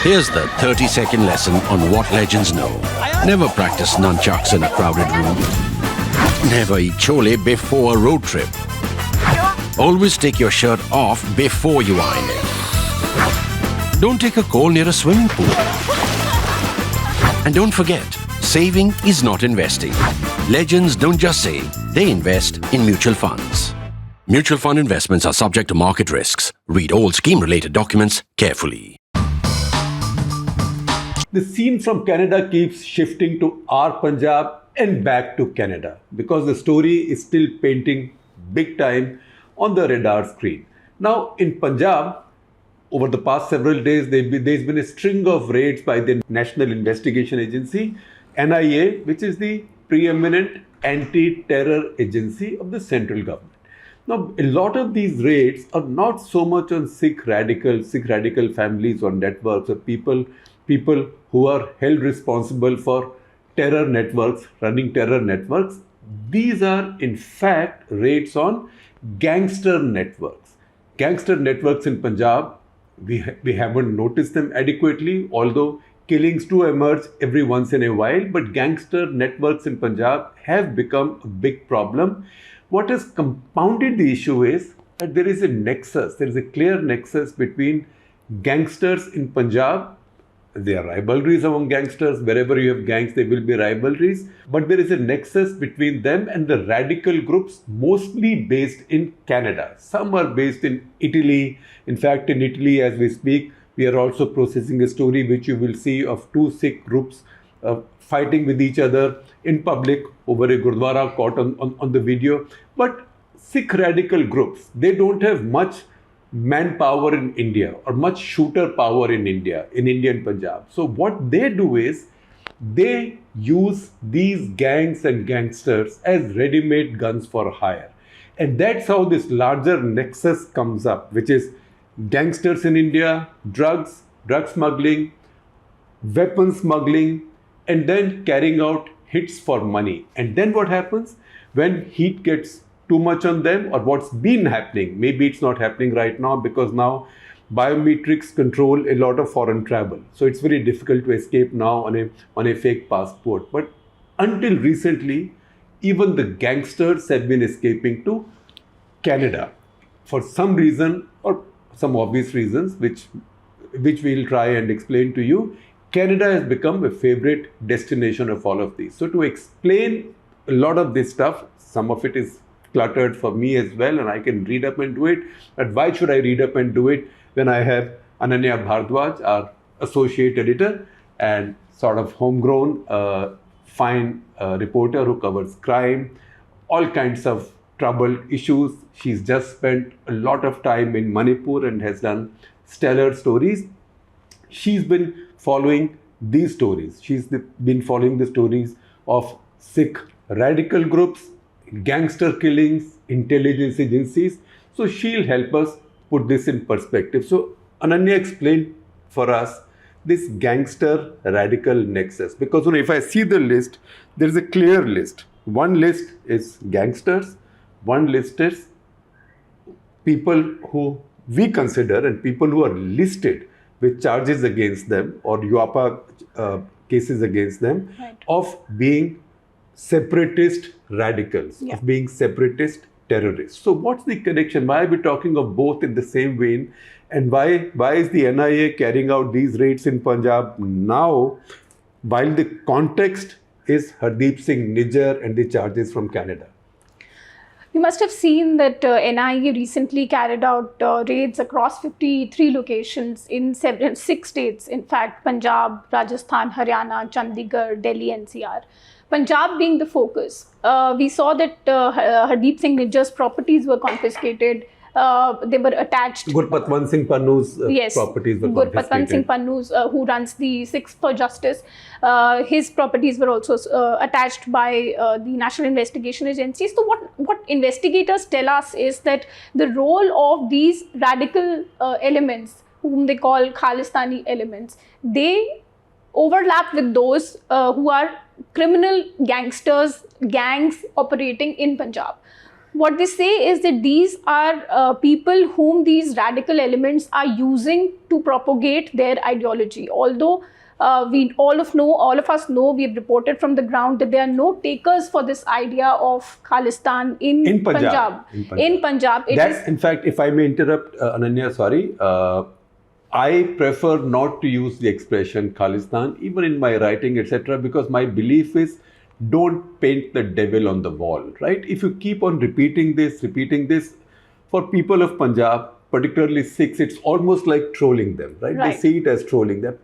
Here's the 30-second lesson on what legends know. Never practice nunchucks in a crowded room. Never eat chole before a road trip. Always take your shirt off before you iron it. Don't take a call near a swimming pool. And don't forget, saving is not investing. Legends don't just save, they invest in mutual funds. Mutual fund investments are subject to market risks. Read all scheme-related documents carefully. The scene from Canada keeps shifting to our Punjab and back to Canada because the story is still painting big time on the radar screen. Now in Punjab, over the past several days, there's been a string of raids by the National Investigation Agency, NIA, which is the preeminent anti-terror agency of the central government. Now, a lot of these raids are not so much on Sikh radical families or networks or people who are held responsible for terror networks, running terror networks. These are in fact raids on gangster networks. Gangster networks in Punjab, we haven't noticed them adequately, although killings do emerge every once in a while, but gangster networks in Punjab have become a big problem. What has compounded the issue is that there is a nexus, there is a clear nexus between gangsters in Punjab. There are rivalries among gangsters. Wherever you have gangs, there will be rivalries. But there is a nexus between them and the radical groups, mostly based in Canada. Some are based in Italy. In fact, in Italy, as we speak, we are also processing a story which you will see of two Sikh groups fighting with each other in public over a Gurdwara caught on the video. But Sikh radical groups, they don't have much manpower in India or much shooter power in India, in Indian Punjab. So what they do is they use these gangs and gangsters as ready-made guns for hire. And that's how this larger nexus comes up, which is gangsters in India, drugs, drug smuggling, weapon smuggling, and then carrying out hits for money. And then what happens? When heat gets too much on them, or what's been happening, maybe it's not happening right now because now biometrics control a lot of foreign travel. So it's very difficult to escape now on a fake passport. But until recently, even the gangsters have been escaping to Canada for some reason or some obvious reasons, which we'll try and explain to you. Canada has become a favorite destination of all of these. So to explain a lot of this stuff, some of it is cluttered for me as well, and I can read up and do it. But why should I read up and do it when I have Ananya Bhardwaj, our associate editor and sort of homegrown, fine reporter who covers crime, all kinds of troubled issues. She's just spent a lot of time in Manipur and has done stellar stories. She's been following these stories. She's been following the stories of Sikh radical groups, gangster killings, intelligence agencies. So she'll help us put this in perspective. So Ananya explained for us this gangster radical nexus, because if I see the list, there's a clear list. One list is gangsters, one list is people who we consider and people who are listed with charges against them or UAPA cases against them, right, of being separatist radicals, yeah, of being separatist terrorists. So what's the connection? Why are we talking of both in the same vein? And why is the NIA carrying out these raids in Punjab now, while the context is Hardeep Singh Nijjar and the charges from Canada? You must have seen that NIA recently carried out raids across 53 locations in 6 states. In fact, Punjab, Rajasthan, Haryana, Chandigarh, Delhi, NCR. Punjab being the focus. We saw that Hardeep Singh Nijjar's properties were confiscated. They were attached. Gurpatwant Singh Pannu's properties were confiscated. Gurpatwant Singh Pannu's, who runs the Sikhs for Justice, his properties were also attached by the National Investigation Agency. So what investigators tell us is that the role of these radical elements, whom they call Khalistani elements, they overlap with those who are criminal gangsters, gangs operating in Punjab. What they say is that these are people whom these radical elements are using to propagate their ideology. Although all of us know, we've reported from the ground that there are no takers for this idea of Khalistan in Punjab. In Punjab, in fact, if I may interrupt, Ananya, sorry. I prefer not to use the expression Khalistan, even in my writing, etc., because my belief is don't paint the devil on the wall, right? If you keep on repeating this, for people of Punjab, particularly Sikhs, it's almost like trolling them, right? They see it as trolling them.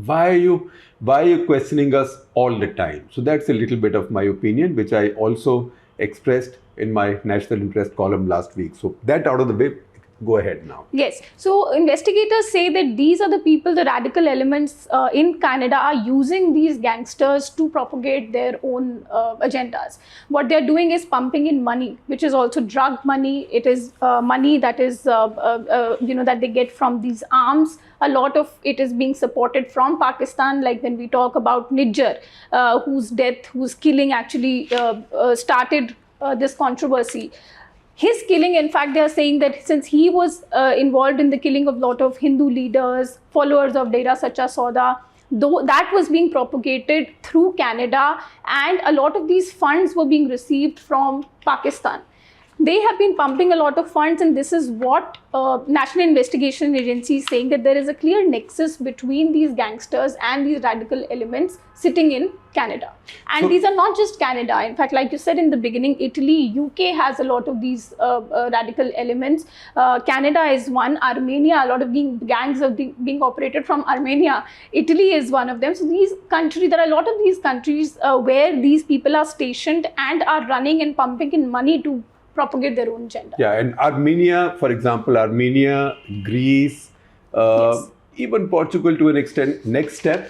Why are you questioning us all the time? So that's a little bit of my opinion, which I also expressed in my national interest column last week. So that out of the way. Go ahead now. Yes. So investigators say that these are the people, the radical elements in Canada are using these gangsters to propagate their own agendas. What they're doing is pumping in money, which is also drug money. It is money that is, that they get from these arms. A lot of it is being supported from Pakistan, like when we talk about Nijjar, whose killing actually started this controversy. His killing, in fact, they are saying that since he was involved in the killing of a lot of Hindu leaders, followers of Dera Sacha Sauda, though that was being propagated through Canada, and a lot of these funds were being received from Pakistan. They have been pumping a lot of funds, and this is what National Investigation Agency is saying, that there is a clear nexus between these gangsters and these radical elements sitting in Canada. And these are not just Canada. In fact, like you said in the beginning, Italy, UK has a lot of these radical elements. Canada is one. Armenia, a lot of gangs are being operated from Armenia. Italy is one of them. So these countries, there are a lot of these countries where these people are stationed and are running and pumping in money to propagate their own agenda. Yeah, and Armenia, for example, Greece, even Portugal to an extent, next step,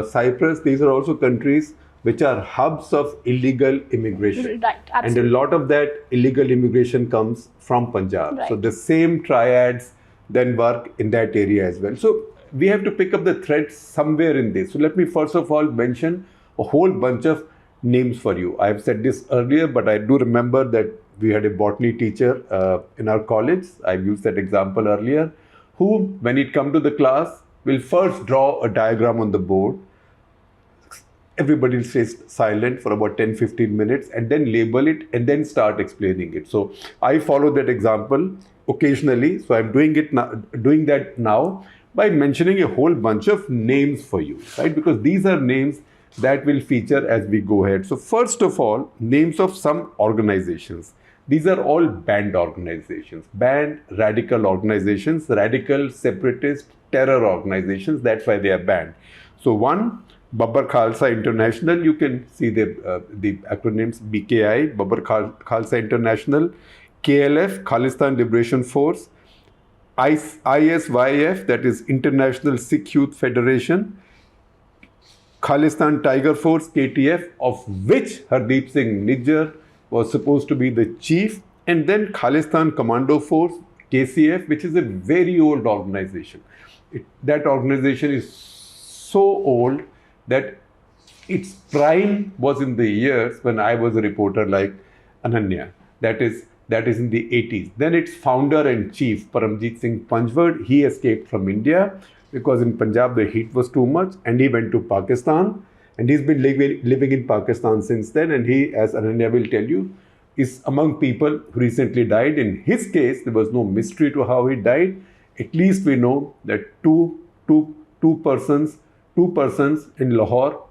Cyprus, these are also countries which are hubs of illegal immigration. Right, absolutely. And a lot of that illegal immigration comes from Punjab. Right. So the same triads then work in that area as well. So we have to pick up the thread somewhere in this. So let me first of all mention a whole bunch of names for you. I've said this earlier, but I do remember that we had a botany teacher in our college. I've used that example earlier, who, when it comes to the class, will first draw a diagram on the board. Everybody will stay silent for about 10-15 minutes and then label it and then start explaining it. So I follow that example occasionally. So I'm doing that now by mentioning a whole bunch of names for you, right? Because these are names that will feature as we go ahead. So first of all, names of some organizations. These are all banned organizations, banned radical organizations, radical separatist terror organizations. That's why they are banned. So one, Babbar Khalsa International, you can see the acronyms BKI, Babbar Khalsa International, KLF, Khalistan Liberation Force, ISYF, that is International Sikh Youth Federation, Khalistan Tiger Force, KTF, of which Hardeep Singh Nijjar was supposed to be the chief, and then Khalistan Commando Force, KCF, which is a very old organization. That organization is so old that its prime was in the years when I was a reporter like Ananya. That is in the 80s. Then its founder and chief, Paramjit Singh Panjwad, he escaped from India because in Punjab the heat was too much, and he went to Pakistan. And he's been living in Pakistan since then. And he, as Ananya will tell you, is among people who recently died. In his case, there was no mystery to how he died. At least we know that two persons in Lahore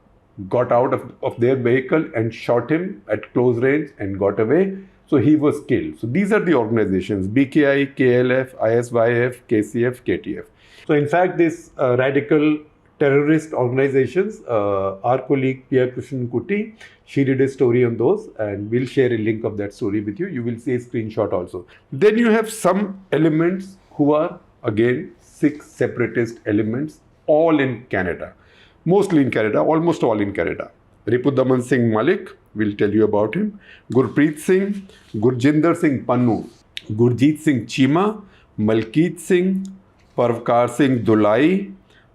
got out of their vehicle and shot him at close range and got away. So he was killed. So these are the organizations: BKI, KLF, ISYF, KCF, KTF. So in fact, these radical terrorist organizations, our colleague Priya Krishnan Kuti, she did a story on those, and we'll share a link of that story with you. You will see a screenshot also. Then you have some elements who are, again, Sikh separatist elements, all in Canada. Mostly in Canada, almost all in Canada. Ripudaman Singh Malik, we'll tell you about him. Gurpreet Singh, Gurjinder Singh Pannu, Gurjeet Singh Chima, Malkeet Singh, Parvkar Singh Dulai,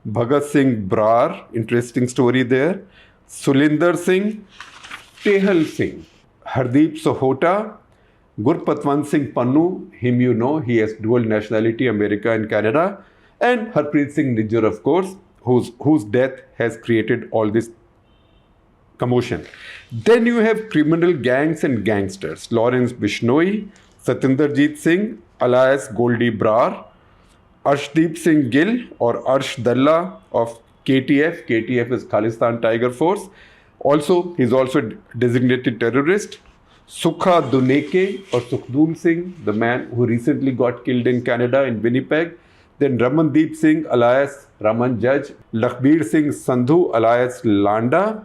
Bhagat Singh Brar, interesting story there. Sulinder Singh, Tehal Singh, Hardeep Sohota, Gurpatwant Singh Pannu, him you know, he has dual nationality, America and Canada. And Harpreet Singh Nijjar, of course, whose death has created all this commotion. Then you have criminal gangs and gangsters. Lawrence Bishnoi, Satinderjeet Singh, alias Goldie Brar, Arshdeep Singh Gill or Arsh Dalla of KTF. KTF is Khalistan Tiger Force. He's also a designated terrorist. Sukha Duneke or Sukhdul Singh, the man who recently got killed in Canada in Winnipeg. Then Ramandeep Singh alias Raman Judge. Lakhbir Singh Sandhu alias Landa.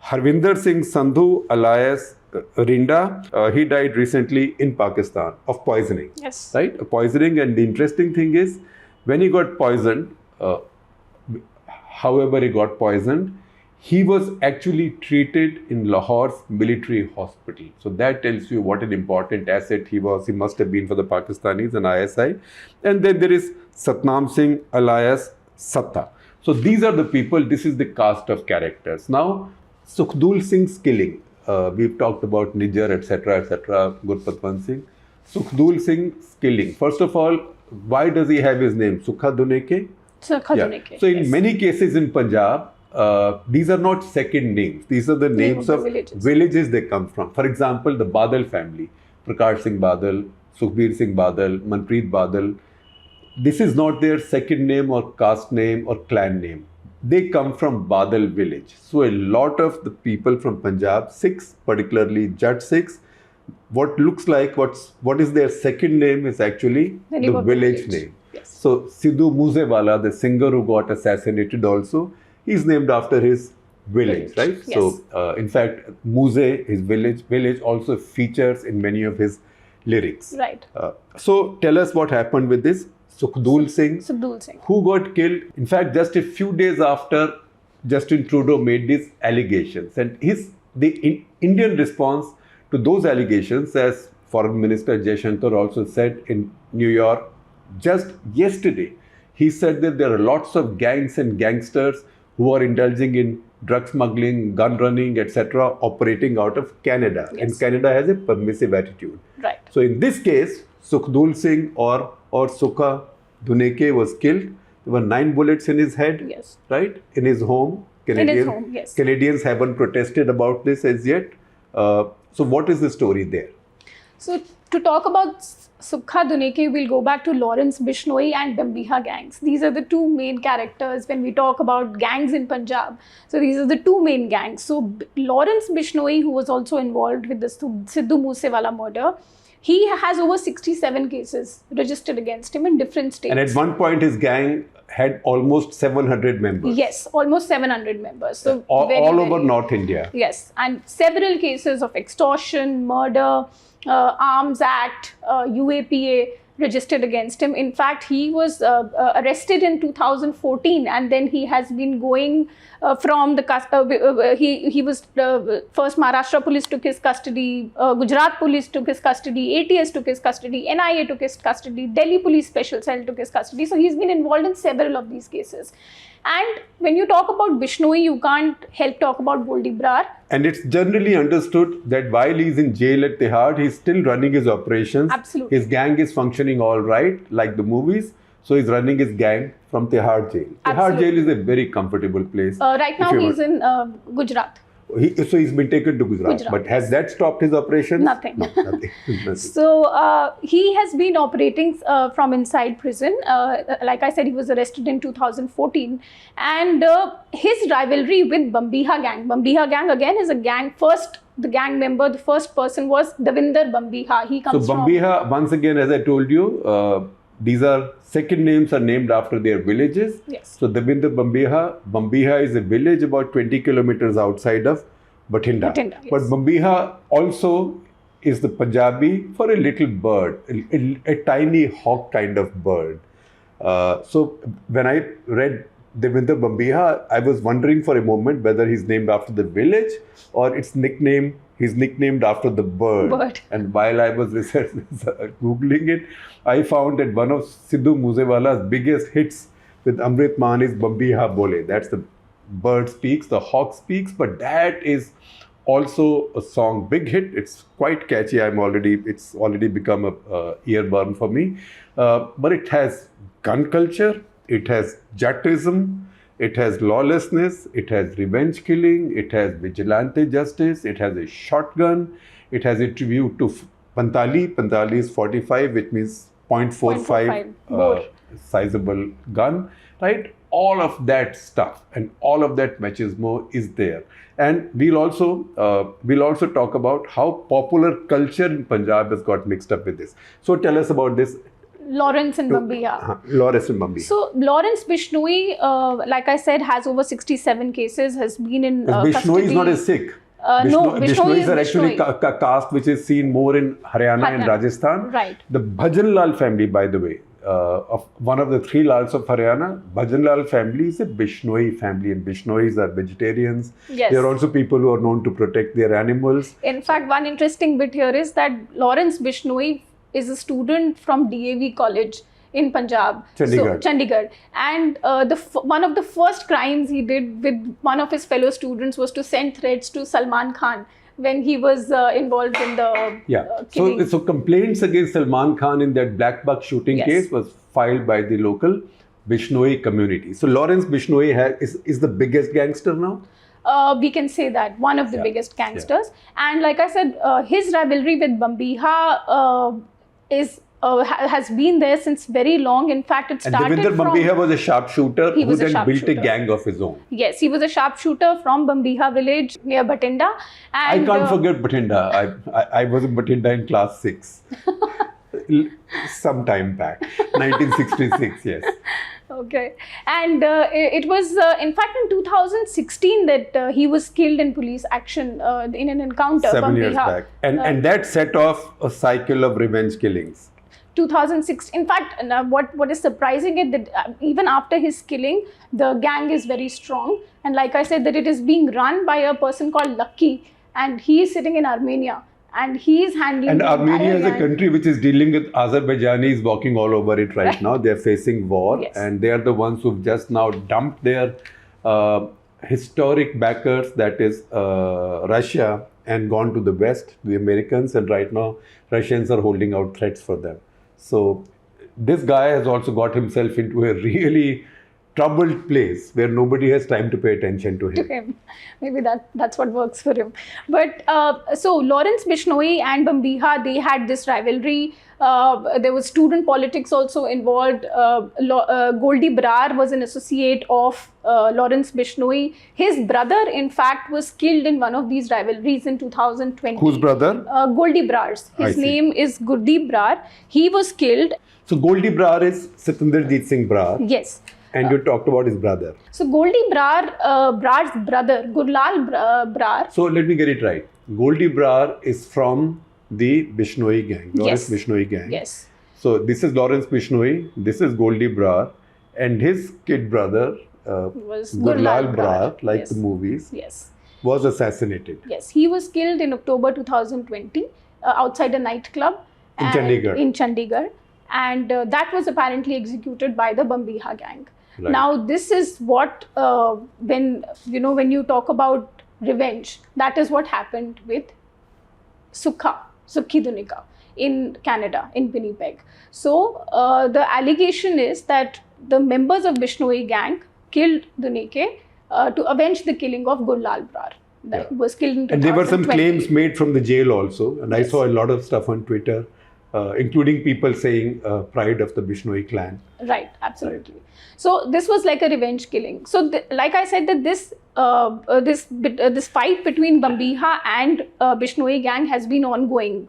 Harvinder Singh Sandhu alias Rinda. He died recently in Pakistan of poisoning. Yes. Right? Poisoning, and the interesting thing is, when he got poisoned, however he got poisoned, he was actually treated in Lahore's military hospital. So that tells you what an important asset he was. He must have been for the Pakistanis and ISI. And then there is Satnam Singh alias Satta. So these are the people, this is the cast of characters. Now, Sukhdul Singh's killing. We've talked about Nijjar, etc., Gurpatwant Singh. Sukhdul Singh's killing. First of all, why does he have his name? Sukha Duneke? Sukha Duneke. So in many cases in Punjab, these are not second names. These are the names of villages they come from. For example, the Badal family, Prakash Singh Badal, Sukhbir Singh Badal, Manpreet Badal. This is not their second name or caste name or clan name. They come from Badal village. So a lot of the people from Punjab, Sikhs, particularly Jat Sikhs, what is their second name is actually the village name. Yes. So Sidhu Moosewala, the singer who got assassinated also, he's named after his village, right? Yes. So, in fact, Moose, his village also features in many of his lyrics. Right. So, tell us what happened with this Sukhdul Singh, who got killed. In fact, just a few days after Justin Trudeau made these allegations, and the Indian response to those allegations, as Foreign Minister Shekhar also said in New York just yesterday, he said that there are lots of gangs and gangsters who are indulging in drug smuggling, gun running, etc., operating out of Canada. Yes. And Canada has a permissive attitude. Right. So in this case, Sukhdul Singh or Sukha Duneke was killed. There were 9 bullets in his head, yes, right? In his home. Yes. Canadians haven't protested about this as yet. So what is the story there? So to talk about Sukha Duneke, we'll go back to Lawrence Bishnoi and Bambiha gangs. These are the two main characters when we talk about gangs in Punjab. So these are the two main gangs. So Lawrence Bishnoi, who was also involved with the Sidhu Moosewala murder, he has over 67 cases registered against him in different states. And at one point, his gang had almost 700 members. Yes, almost 700 members. So all over North India. Yes, and several cases of extortion, murder, Arms Act, UAPA registered against him. In fact, he was arrested in 2014, and then he has been going from the he was first Maharashtra police took his custody, Gujarat police took his custody, ATS took his custody, NIA took his custody, Delhi police special cell took his custody. So he's been involved in several of these cases. And when you talk about Bishnoi, you can't help talk about Goldie Brar. And it's generally understood that while he's in jail at Tihar, he's still running his operations. Absolutely. His gang is functioning all right, like the movies. So he's running his gang from Tihar jail. Tihar jail is a very comfortable place. Right now he's in Gujarat. So he's been taken to Gujarat. But has that stopped his operations? Nothing. No, nothing. So he has been operating from inside prison. Like I said, he was arrested in 2014. And his rivalry with Bambiha gang. Bambiha gang again is a gang. The gang member, the first person was Davinder Bambiha. He comes from... So Bambiha, once again, as I told you, these are second names are named after their villages. Yes. So Davinder Bambiha is a village about 20 kilometers outside of Bathinda. Yes. But Bambiha also is the Punjabi for a little bird, a tiny hawk kind of bird. So when I read Davinder Bambiha, I was wondering for a moment whether he's named after the village or he's nicknamed after the bird. And while I was Googling it, I found that one of Sidhu Moosewala's biggest hits with Amrit Maan is Bambiha Bole. That's the bird speaks, the hawk speaks, but that is also a song big hit. It's quite catchy. It's already become a earworm for me. But it has gun culture. It has Jattism. It has lawlessness. It has revenge killing. It has vigilante justice. It has a shotgun. It has a tribute to Pantali. Pantali is 45, which means 0.45 sizable gun, right? All of that stuff and all of that machismo is there. And we'll also talk about how popular culture in Punjab has got mixed up with this. So tell us about this. Lawrence and Bambiha. Lawrence and Bambiha. So Lawrence Bishnoi, like I said, has over 67 cases, has been in Bishnoi custody. is not a Sikh. No, Bishnois are actually a caste which is seen more in Haryana and Rajasthan. Right. The Bhajan Lal family, by the way, of one of the three Lals of Haryana, Bhajan Lal family is a Bishnoi family, and Bishnois are vegetarians. Yes. They are also people who are known to protect their animals. In fact, one interesting bit here is that Lawrence Bishnoi is a student from DAV College in Punjab, Chandigarh. So, Chandigarh. And one of the first crimes he did with one of his fellow students was to send threats to Salman Khan when he was involved in the killing. So complaints against Salman Khan in that Black Buck shooting case was filed by the local Bishnoi community. So Lawrence Bishnoi is the biggest gangster now? We can say that, one of the biggest gangsters. And like I said, his rivalry with Bambiha has been there since very long. In fact, it started and Bambiha was a sharpshooter who then built a gang of his own. Yes, he was a sharpshooter from Bambiha village near Bathinda. And I can't forget Bathinda. I was in Bathinda in class 6. Some time back. 1966, yes. Okay. And it was, in fact, in 2016 that he was killed in police action in an encounter. 7 years back. And that set off a cycle of revenge killings. 2006. In fact, what is surprising is that even after his killing, the gang is very strong. And like I said, that it is being run by a person called Lucky, and he is sitting in Armenia. And he is handling. And Armenia is a country which is dealing with Azerbaijanis walking all over it right now. They're facing war, and they are the ones who've just now dumped their historic backers, that is Russia, and gone to the West, the Americans. And right now, Russians are holding out threats for them. So this guy has also got himself into a really troubled place where nobody has time to pay attention to him. Maybe that's what works for him. But so Lawrence Bishnoi and Bambiha, they had this rivalry. There was student politics also involved. Goldie Brar was an associate of Lawrence Bishnoi. His brother, in fact, was killed in one of these rivalries in 2020. Whose brother? Goldie Brar's. His name is Gurdeep Brar. He was killed. So Goldie Brar is Satinderjeet Singh Brar. Yes. And you talked about his brother. So Goldie Brar's brother, Gurlal Brar. So let me get it right. Goldie Brar is from the Bishnoi gang, Lawrence Bishnoi gang. Yes. So this is Lawrence Bishnoi, this is Goldie Brar, and his kid brother, was Gurlal Brar, like the movies, was assassinated. Yes, he was killed in October 2020 outside a nightclub in Chandigarh. And that was apparently executed by the Bambiha gang. Right. Now, this is what, when you talk about revenge, that is what happened with Sukhi Dhunika in Canada, in Winnipeg. So, the allegation is that the members of Bishnoi gang killed Dhunike to avenge the killing of Gurlal Brar. That was killed in 2020. And there were some claims made from the jail also. And I saw a lot of stuff on Twitter, including people saying pride of the Bishnoi clan. Right, absolutely. Right. So this was like a revenge killing. So like I said, that this fight between Bambiha and Bishnoi gang has been ongoing.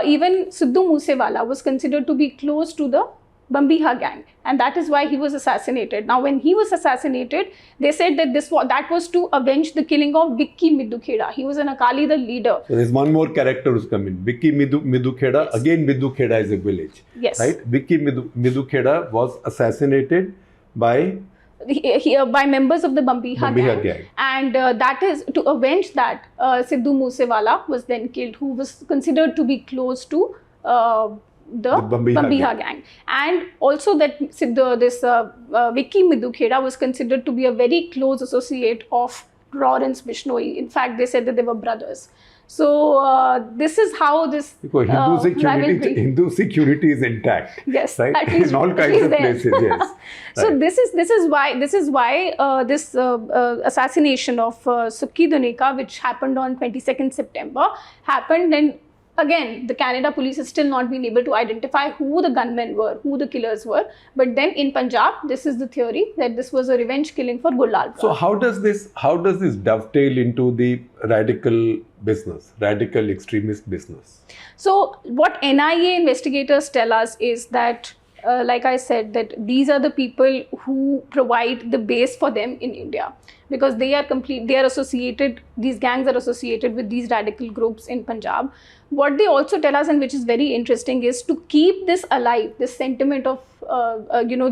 Even Sidhu Moosewala was considered to be close to the Bambiha gang, and that is why he was assassinated. Now, when he was assassinated, they said that that was to avenge the killing of Vicky Middukheda. He was an Akali Dal leader. So there's one more character who's come in. Vicky Middukheda. Yes. Again, Middukheda is a village. Yes. Right. Vicky Middukheda was assassinated by members of the Bambiha gang. And that is to avenge that. Sidhu Moosewala was then killed, who was considered to be close to the Bambiha gang. And also that Vicky Middukheda was considered to be a very close associate of Lawrence Bishnoi. In fact, they said that they were brothers. So this is how this because Hindu security is intact. Yes, right? At least in all kinds of places. Yes. So right. this is why this assassination of Sukhi Duneka, which happened on 22nd September, happened. And again, the Canada police has still not been able to identify who the gunmen were, who the killers were. But then in Punjab, this is the theory that this was a revenge killing for Gulal. So how does this dovetail into the radical extremist business? So what NIA investigators tell us is that, like I said, that these are the people who provide the base for them in India, because these gangs are associated with these radical groups in Punjab. What they also tell us, and which is very interesting, is to keep this alive, this sentiment of,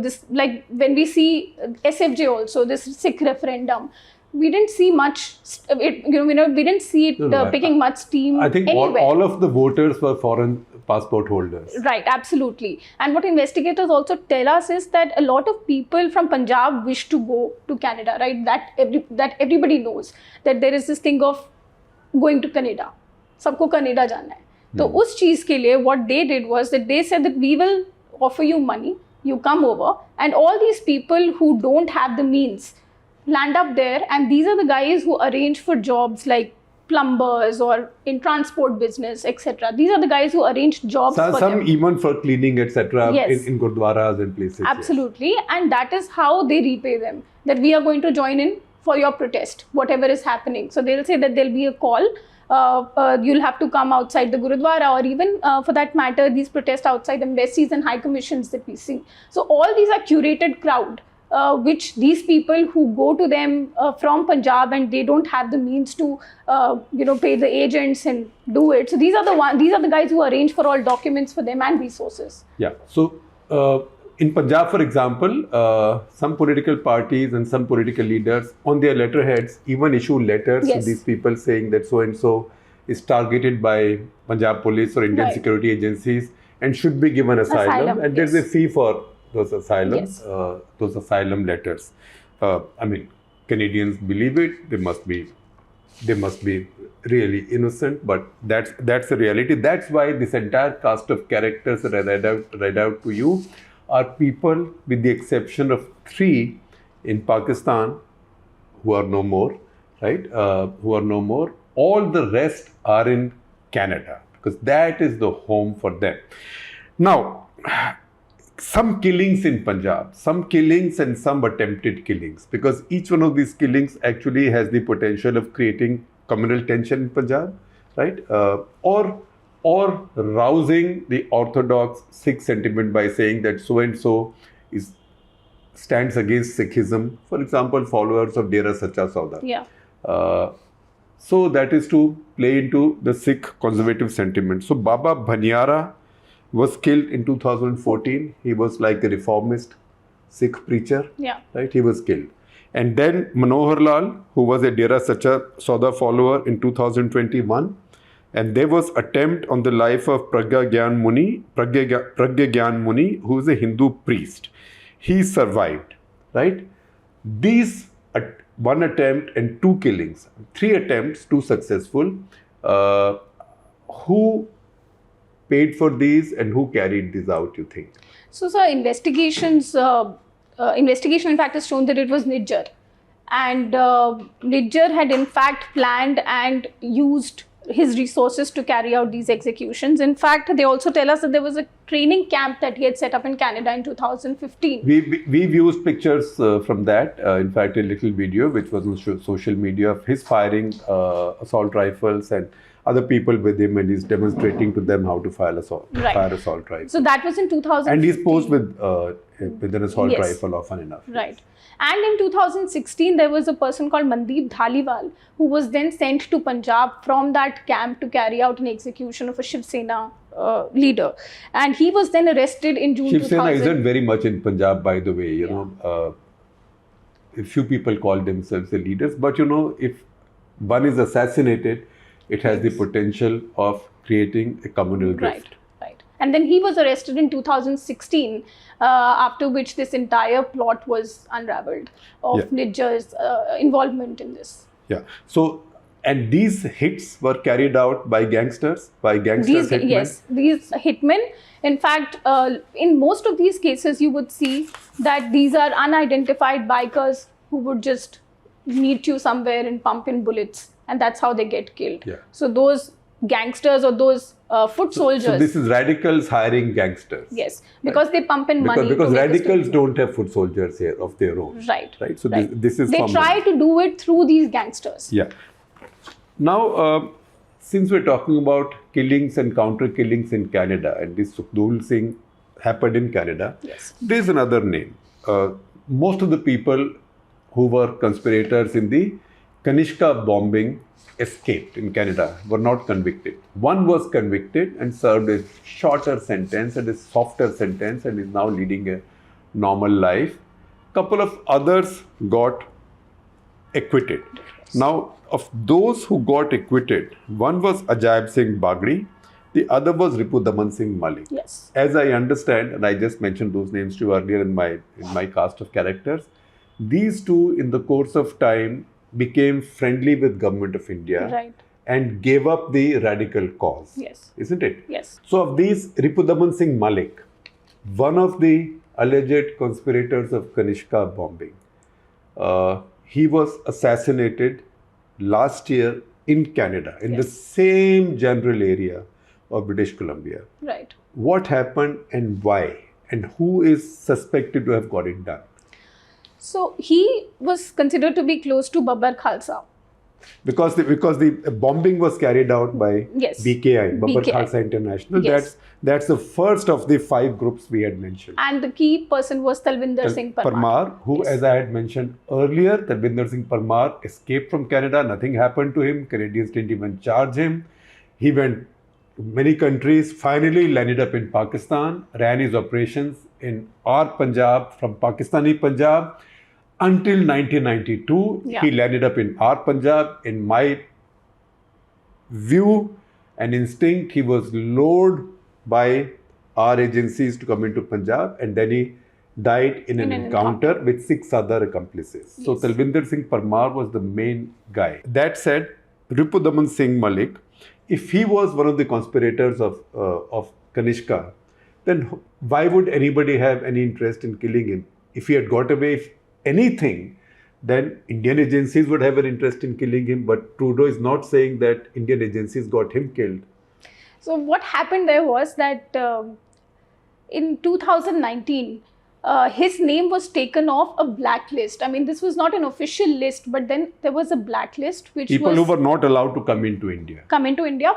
this, like when we see SFJ also, this Sikh referendum, we didn't see much, we didn't see it picking much steam. I think all of the voters were foreign passport holders. Right, absolutely. And what investigators also tell us is that a lot of people from Punjab wish to go to Canada, right? That everybody knows that there is this thing of going to Canada. Sabko Canada jana hai. So us cheez ke liye, what they did was that they said that we will offer you money, you come over, and all these people who don't have the means land up there, and these are the guys who arrange for jobs like plumbers or in transport business, etc. These are the guys who arrange jobs for them. Even for cleaning, etc. Yes. in gurdwaras and places. Absolutely. Yes. And that is how they repay them, that we are going to join in for your protest, whatever is happening. So they'll say that there'll be a call, you'll have to come outside the Gurudwara, or even for that matter, these protests outside embassies and high commissions that we see. So all these are curated crowd, which these people who go to them from Punjab and they don't have the means to, pay the agents and do it. So these are the guys who arrange for all documents for them and resources. Yeah. So in Punjab, for example, some political parties and some political leaders on their letterheads even issue letters to these people saying that so and so is targeted by Punjab police or Indian security agencies and should be given asylum. And there's a fee for those asylums, those asylum letters. I mean, Canadians believe it. They must be really innocent, but that's the reality. That's why this entire cast of characters that I read out to you are people, with the exception of 3 in Pakistan, who are no more, right? Who are no more. All the rest are in Canada because that is the home for them. Now, some killings in Punjab, some killings and some attempted killings, because each one of these killings actually has the potential of creating communal tension in Punjab, right? Or rousing the orthodox Sikh sentiment by saying that so and so stands against Sikhism. For example, followers of Dera Sacha Sauda. Yeah. So that is to play into the Sikh conservative sentiment. So Baba Bhaniara was killed in 2014. He was like a reformist Sikh preacher. Yeah. Right. He was killed. And then Manohar Lal, who was a Dera Sacha Sauda follower in 2021. And there was attempt on the life of Pragya Gyan Muni, who is a Hindu priest. He survived, right? These one attempt and 2 killings, 3 attempts, 2 successful. Who paid for these and who carried these out, you think? So, sir, investigation in fact has shown that it was Nijjar. And Nijjar had in fact planned and used his resources to carry out these executions. In fact, they also tell us that there was a training camp that he had set up in Canada in 2015. We've used pictures from that. In fact, a little video which was on social media of his firing assault rifles and other people with him, and he's demonstrating to them how to fire assault rifles. So that was in 2015. And he's posed with an assault rifle often enough. Right. And in 2016, there was a person called Mandeep Dhaliwal who was then sent to Punjab from that camp to carry out an execution of a Shiv Sena leader. And he was then arrested in June 2000. Shiv Sena isn't very much in Punjab, by the way. You know, a few people call themselves the leaders. But, you know, if one is assassinated, it has the potential of creating a communal rift. Right. And then he was arrested in 2016, after which this entire plot was unraveled of Nijjar's involvement in this. Yeah. So, and these hits were carried out by gangsters, hitmen. Yes, these hitmen. In fact, in most of these cases, you would see that these are unidentified bikers who would just meet you somewhere and pump in bullets, and that's how they get killed. Yeah. So those gangsters or those foot soldiers. So this is radicals hiring gangsters. Yes, because they pump in money. Because radicals don't have foot soldiers here of their own. Right. Right. So right. This is. They try to do it through these gangsters. Yeah. Now, since we're talking about killings and counter killings in Canada, and this Sukhdev Singh happened in Canada, yes, there's another name. Most of the people who were conspirators in the Kanishka bombing escaped in Canada, were not convicted. One was convicted and served a shorter sentence and a softer sentence and is now leading a normal life. Couple of others got acquitted. Now, of those who got acquitted, one was Ajaib Singh Bagri, the other was Ripudaman Singh Malik. Yes. As I understand, and I just mentioned those names to you earlier in my cast of characters, these two in the course of time became friendly with Government of India, right, and gave up the radical cause. Yes. Isn't it? Yes. So of these, Ripudaman Singh Malik, one of the alleged conspirators of Kanishka bombing, he was assassinated last year in Canada, in the same general area of British Columbia. Right. What happened and why? And who is suspected to have got it done? So he was considered to be close to Babbar Khalsa. Because the bombing was carried out by BKI, Babbar Khalsa International. Yes. That's the first of the 5 groups we had mentioned. And the key person was Talvinder Singh Parmar. Who, as I had mentioned earlier, Talvinder Singh Parmar escaped from Canada. Nothing happened to him. Canadians didn't even charge him. He went to many countries. Finally landed up in Pakistan. Ran his operations in our Punjab, from Pakistani Punjab. Until 1992, he landed up in our Punjab. In my view and instinct, he was lured by our agencies to come into Punjab, and then he died in an encounter with 6 other accomplices. Yes. So Talvinder Singh Parmar was the main guy. That said, Ripudaman Singh Malik, if he was one of the conspirators of Kanishka, then why would anybody have any interest in killing him? If he had got away, anything, then Indian agencies would have an interest in killing him. But Trudeau is not saying that Indian agencies got him killed. So what happened there was that in 2019, his name was taken off a blacklist. I mean, this was not an official list, but then there was a blacklist which people who were not allowed to come into India.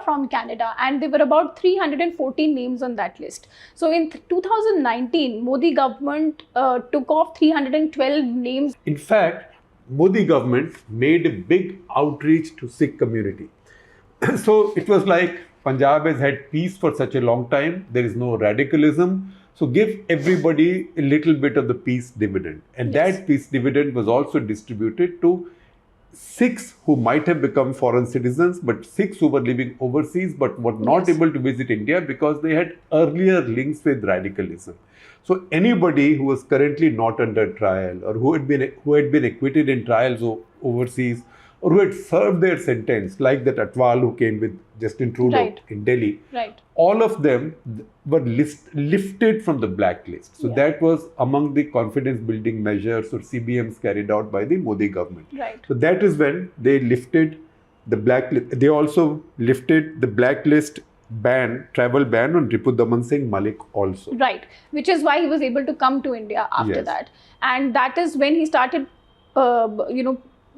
From Canada, and there were about 314 names on that list. So in 2019, Modi government took off 312 names. In fact, Modi government made a big outreach to Sikh community. So it was like, Punjab has had peace for such a long time. There is no radicalism. So give everybody a little bit of the peace dividend. And that peace dividend was also distributed to Sikhs who might have become foreign citizens, but Sikhs who were living overseas but were not able to visit India because they had earlier links with radicalism. So anybody who was currently not under trial, or who had been acquitted in trials overseas, or who had served their sentence, like that Atwal who came with Justin Trudeau in Delhi, all of them were lifted from the blacklist. So that was among the confidence building measures or CBMs carried out by the Modi government. So that is when they lifted the blacklist. They also lifted the blacklist ban, travel ban on Ripudaman Singh Malik also. Right, which is why he was able to come to India after that. And that is when he started,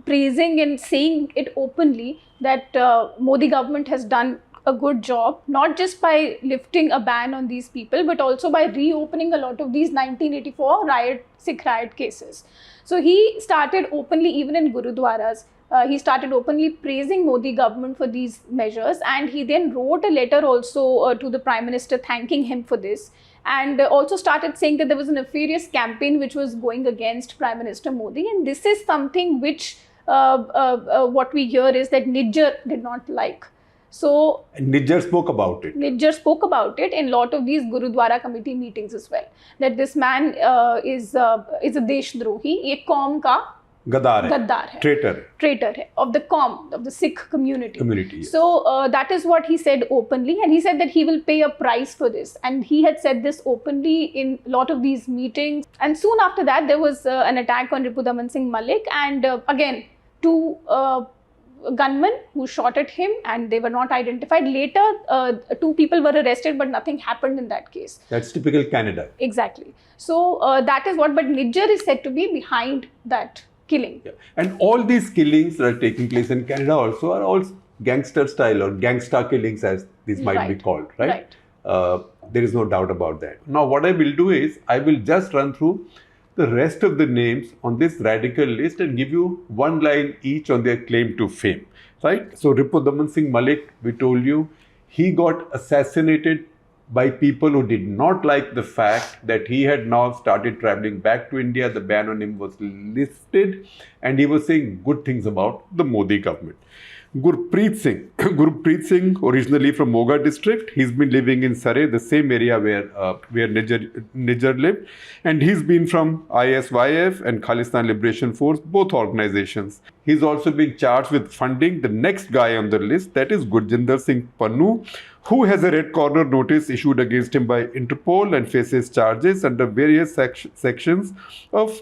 praising and saying it openly that Modi government has done a good job, not just by lifting a ban on these people, but also by reopening a lot of these 1984 Sikh riot cases. So he started openly, even in Gurudwaras, he started openly praising Modi government for these measures, and he then wrote a letter also to the Prime Minister thanking him for this, and also started saying that there was a nefarious campaign which was going against Prime Minister Modi, and this is something which what we hear is that Nijjar did not like. So Nijjar spoke about it. Nijjar spoke about it in a lot of these Gurudwara committee meetings as well. That this man is a Deshdrohi, ek kaum ka Gaddar hai, traitor hai, of the Sikh community. Yes. So that is what he said openly, and he said that he will pay a price for this, and he had said this openly in a lot of these meetings. And soon after that, there was an attack on Ripudaman Singh Malik, and again, two gunmen who shot at him, and they were not identified. Later, two people were arrested, but nothing happened in that case. That's typical Canada. Exactly. So that is what, but Nijjar is said to be behind that killing. Yeah. And all these killings that are taking place in Canada also are all gangster style or gangsta killings, as these might be called, right? There is no doubt about that. Now, what I will do is, I will just run through the rest of the names on this radical list and give you one line each on their claim to fame, right? So Ripudaman Singh Malik, we told you, he got assassinated by people who did not like the fact that he had now started traveling back to India. The ban on him was lifted, and he was saying good things about the Modi government. Gurpreet Singh, originally from Moga district, he's been living in Surrey, the same area where Nijjar lived, and he's been from ISYF and Khalistan Liberation Force, both organizations. He's also been charged with funding the next guy on the list, that is Gurjinder Singh Pannu, who has a red corner notice issued against him by Interpol and faces charges under various sections of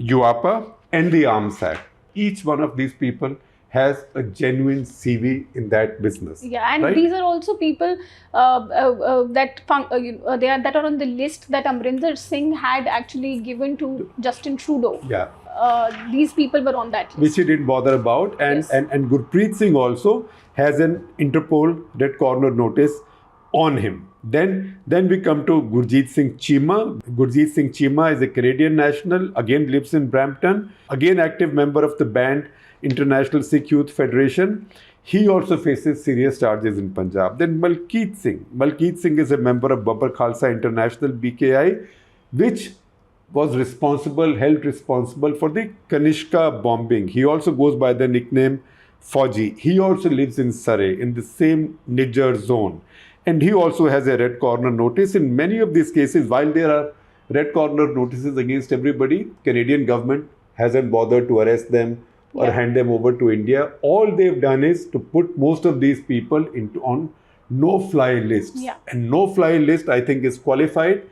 UAPA and the Arms Act. Each one of these people has a genuine CV in that business. Yeah, and these are also people that are on the list that Amrinder Singh had actually given to Justin Trudeau. Yeah. These people were on that list. Which he didn't bother about. And, yes. and Gurpreet Singh also has an Interpol red corner notice on him. Then we come to Gurjeet Singh Cheema. Gurjeet Singh Cheema is a Canadian national, again lives in Brampton, again active member of the band International Sikh Youth Federation. He also faces serious charges in Punjab. Then Malkeet Singh. Malkeet Singh is a member of Babbar Khalsa International, BKI, which was held responsible for the Kanishka bombing. He also goes by the nickname Fauji. He also lives in Surrey, in the same Nijjar zone. And he also has a red corner notice. In many of these cases, while there are red corner notices against everybody, Canadian government hasn't bothered to arrest them or hand them over to India. All they've done is to put most of these people on no-fly lists. Yeah. And no-fly list, I think, is qualified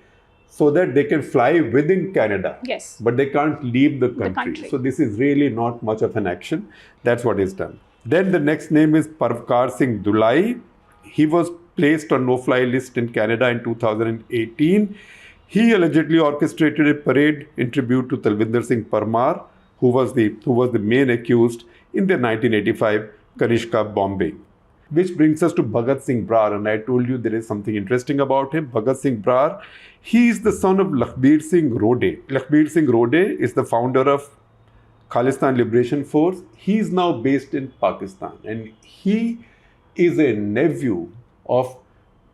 so that they can fly within Canada. Yes. But they can't leave the country. So this is really not much of an action. That's what is done. Then the next name is Parvkar Singh Dulai. He was placed on no-fly list in Canada in 2018. He allegedly orchestrated a parade in tribute to Talvinder Singh Parmar, who was the main accused in the 1985 Kanishka bombing. Which brings us to Bhagat Singh Brar, and I told you there is something interesting about him. Bhagat Singh Brar, he is the son of Lakhbir Singh Rode. Lakhbir Singh Rode is the founder of Khalistan Liberation Force. He is now based in Pakistan, and he is a nephew of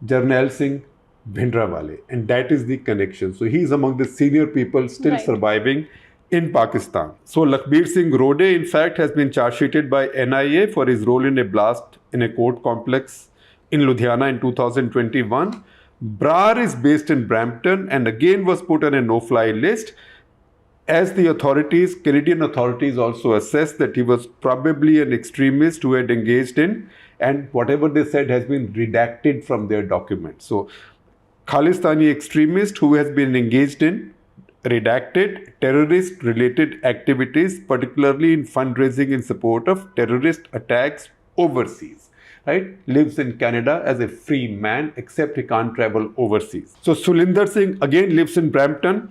Jarnail Singh Bhindranwale, and that is the connection. So he is among the senior people still surviving in Pakistan. So Lakhbir Singh Rode, in fact, has been charge sheeted by NIA for his role in a blast in a court complex in Ludhiana in 2021. Brar is based in Brampton and again was put on a no-fly list, as the Canadian authorities also assessed that he was probably an extremist who had engaged in, and whatever they said has been redacted from their documents. So Khalistani extremist who has been engaged in redacted terrorist-related activities, particularly in fundraising in support of terrorist attacks overseas, right? Lives in Canada as a free man, except he can't travel overseas. So Sulinder Singh again lives in Brampton.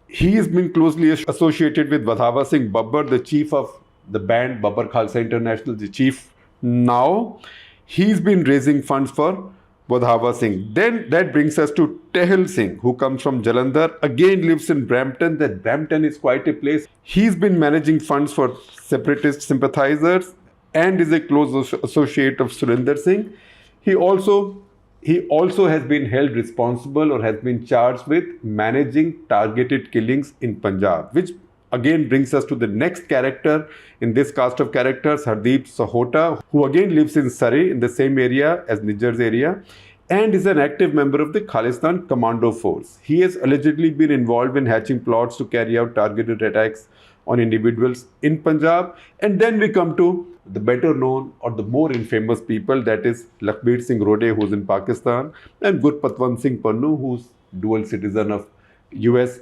He has been closely associated with Vadhava Singh Babbar, the chief of the band Babbar Khalsa International, the chief now. He's been raising funds for Vadhava Singh. Then that brings us to Tehil Singh, who comes from Jalandhar, again lives in Brampton. That Brampton is quite a place. He's been managing funds for separatist sympathizers and is a close associate of Surinder Singh. He also has been held responsible or has been charged with managing targeted killings in Punjab, which again brings us to the next character in this cast of characters, Hardeep Sahota, who again lives in Surrey in the same area as Nijjar's area and is an active member of the Khalistan Commando Force. He has allegedly been involved in hatching plots to carry out targeted attacks on individuals in Punjab. And then we come to the better known or the more infamous people, that is Lakhbir Singh Rode, who's in Pakistan, and Gurpatwant Singh Pannu, who's dual citizen of US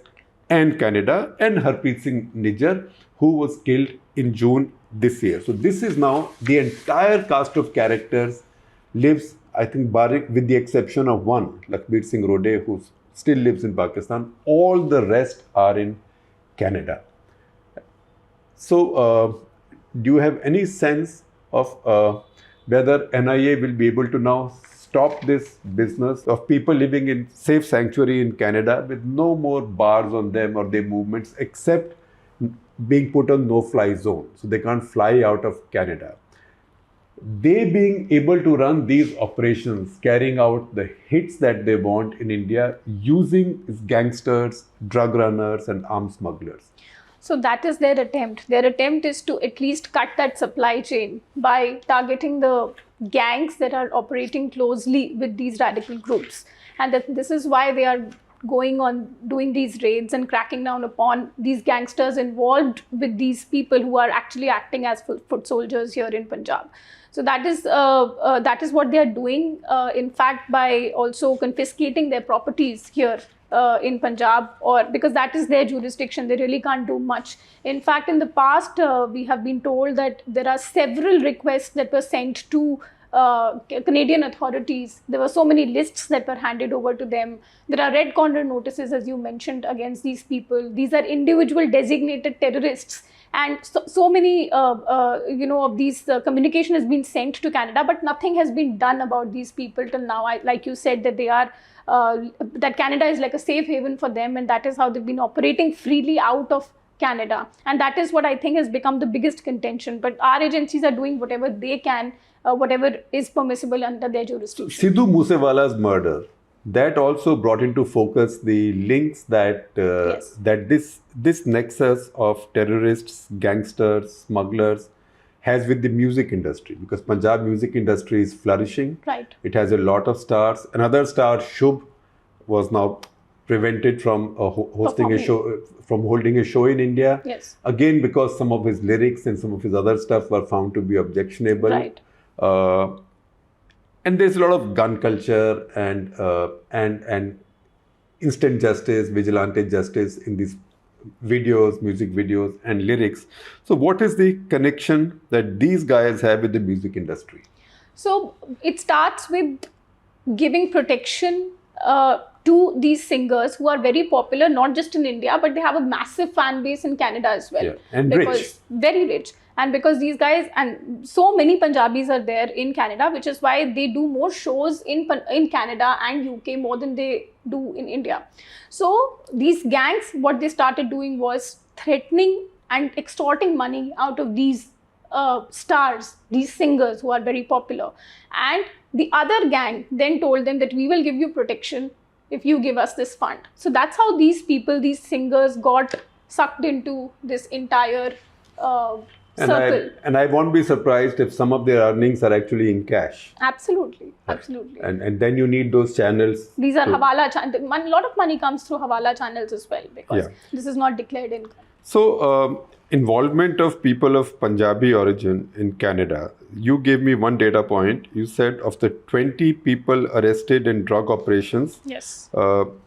and Canada, and Harpreet Singh Nijjar, who was killed in June this year. So this is now the entire cast of characters lives, I think, with the exception of one, Lakhbir Singh Rode, who still lives in Pakistan. All the rest are in Canada. So, do you have any sense of whether NIA will be able to now stop this business of people living in safe sanctuary in Canada with no more bars on them or their movements, except being put on no-fly zone, so they can't fly out of Canada? They being able to run these operations, carrying out the hits that they want in India, using gangsters, drug runners, and arms smugglers. So that is their attempt. Their attempt is to at least cut that supply chain by targeting the gangs that are operating closely with these radical groups. And this is why they are going on doing these raids and cracking down upon these gangsters involved with these people who are actually acting as foot soldiers here in Punjab. So that is what they are doing, in fact, by also confiscating their properties here in Punjab, or because that is their jurisdiction. They really can't do much. In fact, in the past, we have been told that there are several requests that were sent to Canadian authorities. There were so many lists that were handed over to them. There are red corner notices, as you mentioned, against these people. These are individual designated terrorists. And so many, of these communication has been sent to Canada, but nothing has been done about these people till now. Like you said, that they are, that Canada is like a safe haven for them, and that is how they've been operating freely out of Canada. And that is what I think has become the biggest contention. But our agencies are doing whatever they can, whatever is permissible under their jurisdiction. Sidhu Moosewala's murder, that also brought into focus the links that Yes. that this nexus of terrorists, gangsters, smugglers has with the music industry, because Punjab music industry is flourishing. Right. It has a lot of stars. Another star, Shubh, was now prevented from hosting a show, from holding a show in India. Yes. Again, because some of his lyrics and some of his other stuff were found to be objectionable. Right. And there's a lot of gun culture and instant justice, vigilante justice in these videos, music videos, and lyrics. So, what is the connection that these guys have with the music industry? So it starts with giving protection to these singers who are very popular, not just in India, but they have a massive fan base in Canada as well. Yeah. And because rich. Very rich. And because these guys, and so many Punjabis are there in Canada, which is why they do more shows in Canada and UK more than they do in India. So these gangs, what they started doing was threatening and extorting money out of these stars, these singers who are very popular. And the other gang then told them that we will give you protection if you give us this fund. So that's how these people, these singers, got sucked into this entire circle. And I won't be surprised if some of their earnings are actually in cash. Absolutely, absolutely. And then you need those channels. These are Hawala channels. A lot of money comes through Hawala channels as well, because this is not declared income. So, involvement of people of Punjabi origin in Canada. You gave me one data point. You said of the 20 people arrested in drug operations Yes.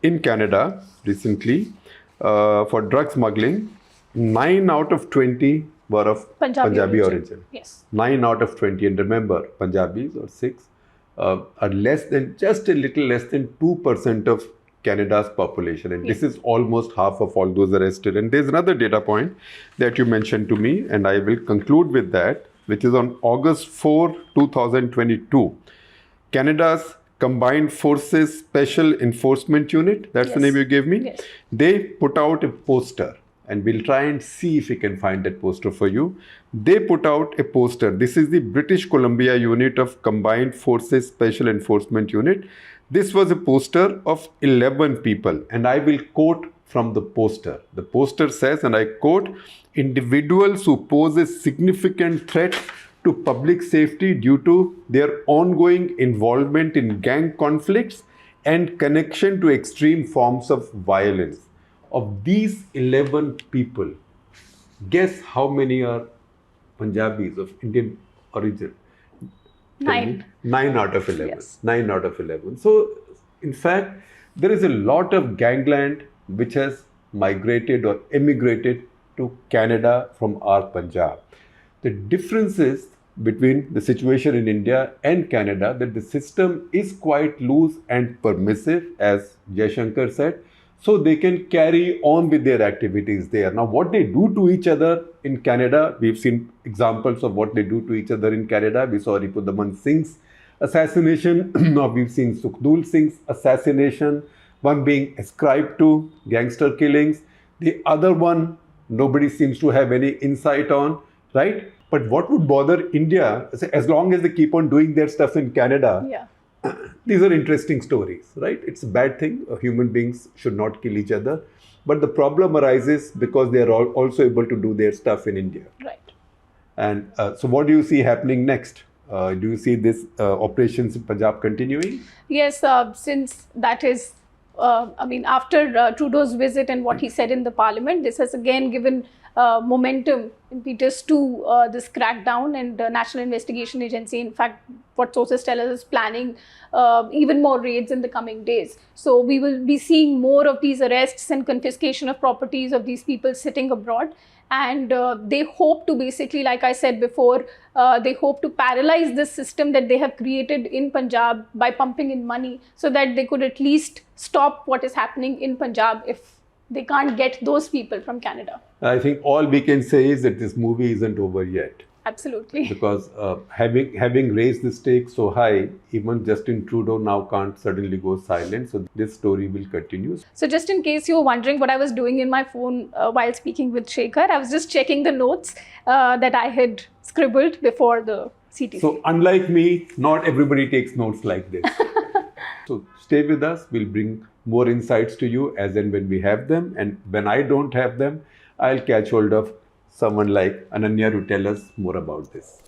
in Canada recently for drug smuggling, 9 out of 20 were of Punjabi origin. Yes. 9 out of 20. And remember, Punjabis or Sikhs are just a little less than 2% of Canada's population. And this is almost half of all those arrested. And there's another data point that you mentioned to me, and I will conclude with that, which is on August 4, 2022. Canada's Combined Forces Special Enforcement Unit, that's the name you gave me. Yes. They put out a poster, and we'll try and see if we can find that poster for you. They put out a poster. This is the British Columbia unit of Combined Forces Special Enforcement Unit. This was a poster of 11 people, and I will quote from the poster. The poster says, and I quote, "Individuals who pose a significant threat to public safety due to their ongoing involvement in gang conflicts and connection to extreme forms of violence." Of these 11 people, Guess how many are Punjabis of Indian origin? Tell me. 9. 9 out of 11. Yes. 9 out of 11. So, in fact, there is a lot of gangland which has migrated or emigrated to Canada from our Punjab. The difference is between the situation in India and Canada that the system is quite loose and permissive, as Shankar said, so they can carry on with their activities there. Now, what they do to each other in Canada, we've seen examples of what they do to each other in Canada. We saw Ripudaman Singh's assassination. Now we've seen Sukhdev Singh's assassination, one being ascribed to gangster killings. The other one, nobody seems to have any insight on, right? But what would bother India, as long as they keep on doing their stuff in Canada, Yeah. these are interesting stories, right? It's a bad thing. Human beings should not kill each other. But the problem arises because they are also able to do their stuff in India. Right. And so what do you see happening next? Do you see this operations in Punjab continuing? Yes, since that is, after Trudeau's visit and what he said in the parliament, this has again given momentum, impetus to this crackdown, and the National Investigation Agency, in fact, what sources tell us, is planning even more raids in the coming days. So we will be seeing more of these arrests and confiscation of properties of these people sitting abroad. And they hope to basically, like I said before, they hope to paralyze this system that they have created in Punjab by pumping in money, so that they could at least stop what is happening in Punjab if they can't get those people from Canada. I think all we can say is that this movie isn't over yet. Absolutely. Because having raised the stakes so high, even Justin Trudeau now can't suddenly go silent. So this story will continue. So just in case you were wondering what I was doing in my phone while speaking with Shekhar, I was just checking the notes that I had scribbled before the CTC. So unlike me, not everybody takes notes like this. So stay with us. We'll bring more insights to you as and when we have them. And when I don't have them, I'll catch hold of someone like Ananya to tell us more about this.